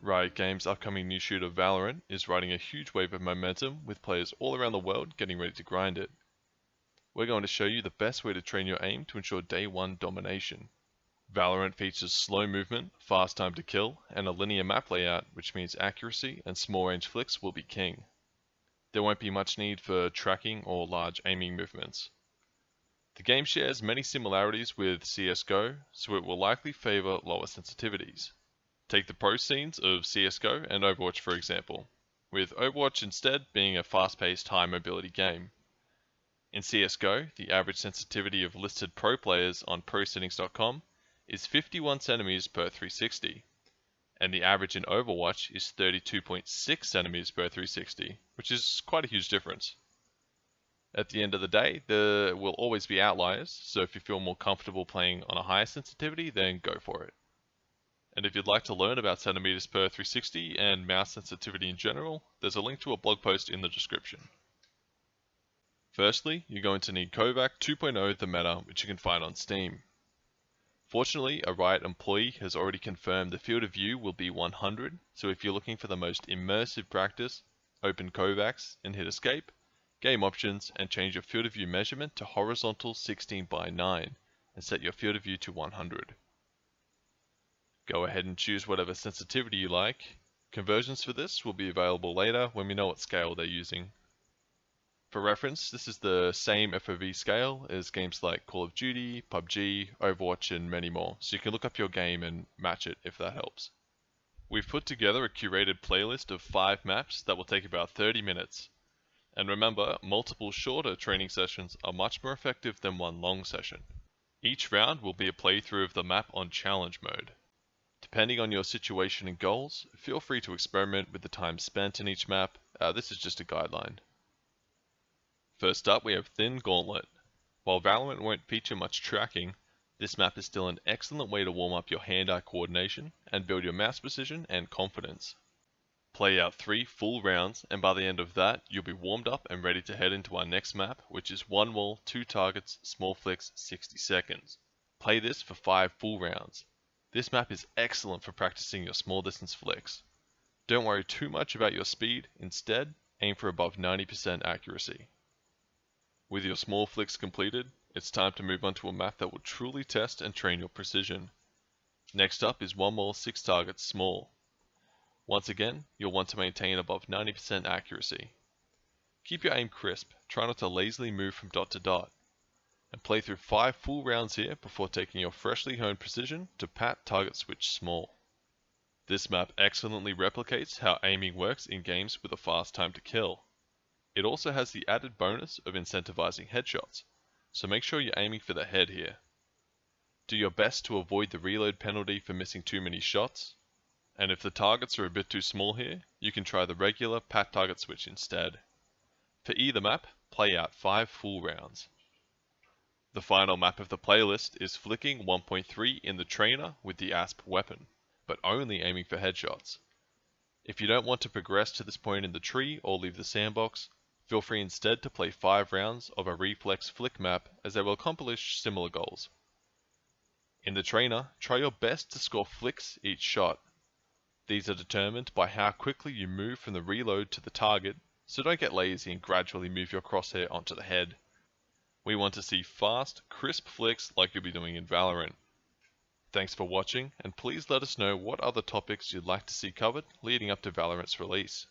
Riot Games' upcoming new shooter Valorant is riding a huge wave of momentum with players all around the world getting ready to grind it. We're going to show you the best way to train your aim to ensure day 1 domination. Valorant features slow movement, fast time to kill, and a linear map layout, which means accuracy and small range flicks will be king. There won't be much need for tracking or large aiming movements. The game shares many similarities with CSGO, so it will likely favor lower sensitivities. Take the pro scenes of CSGO and Overwatch for example, with Overwatch instead being a fast-paced high mobility game. In CSGO, the average sensitivity of listed pro players on prosettings.com is 51 cm per 360, and the average in Overwatch is 32.6 cm per 360, which is quite a huge difference. At the end of the day, there will always be outliers, so if you feel more comfortable playing on a higher sensitivity, then go for it. And if you'd like to learn about centimeters per 360 and mouse sensitivity in general, there's a link to a blog post in the description. Firstly, you're going to need Kovac 2.0 The Meta, which you can find on Steam. Fortunately, a Riot employee has already confirmed the field of view will be 100, so if you're looking for the most immersive practice, open Kovacs and hit escape, game options, and change your field of view measurement to horizontal 16:9 and set your field of view to 100. Go ahead and choose whatever sensitivity you like. Conversions for this will be available later when we know what scale they're using. For reference, this is the same FOV scale as games like Call of Duty, PUBG, Overwatch, and many more, so you can look up your game and match it if that helps. We've put together a curated playlist of 5 maps that will take about 30 minutes. And remember, multiple shorter training sessions are much more effective than one long session. Each round will be a playthrough of the map on challenge mode. Depending on your situation and goals, feel free to experiment with the time spent in each map. This is just a guideline. First up, we have Thin Gauntlet. While Valorant won't feature much tracking, this map is still an excellent way to warm up your hand-eye coordination and build your mouse precision and confidence. Play out 3 full rounds, and by the end of that, you'll be warmed up and ready to head into our next map, which is 1 wall, 2 targets, small flicks, 60 seconds. Play this for 5 full rounds. This map is excellent for practicing your small distance flicks. Don't worry too much about your speed, instead, aim for above 90% accuracy. With your small flicks completed, it's time to move on to a map that will truly test and train your precision. Next up is 1 wall, 6 targets, small. Once again, you'll want to maintain above 90% accuracy. Keep your aim crisp, try not to lazily move from dot to dot, and play through 5 full rounds here before taking your freshly honed precision to patTargetSwitch small. This map excellently replicates how aiming works in games with a fast time to kill. It also has the added bonus of incentivizing headshots, so make sure you're aiming for the head here. Do your best to avoid the reload penalty for missing too many shots, and if the targets are a bit too small here, you can try the regular patTargetSwitch instead. For either map, play out 5 full rounds. The final map of the playlist is flicking 1.3 in the trainer with the ASP weapon, but only aiming for headshots. If you don't want to progress to this point in the tree or leave the sandbox, feel free instead to play 5 rounds of a reflex flick map as they will accomplish similar goals. In the trainer, try your best to score flicks each shot. These are determined by how quickly you move from the reload to the target, so don't get lazy and gradually move your crosshair onto the head. We want to see fast, crisp flicks like you'll be doing in Valorant. Thanks for watching, and please let us know what other topics you'd like to see covered leading up to Valorant's release.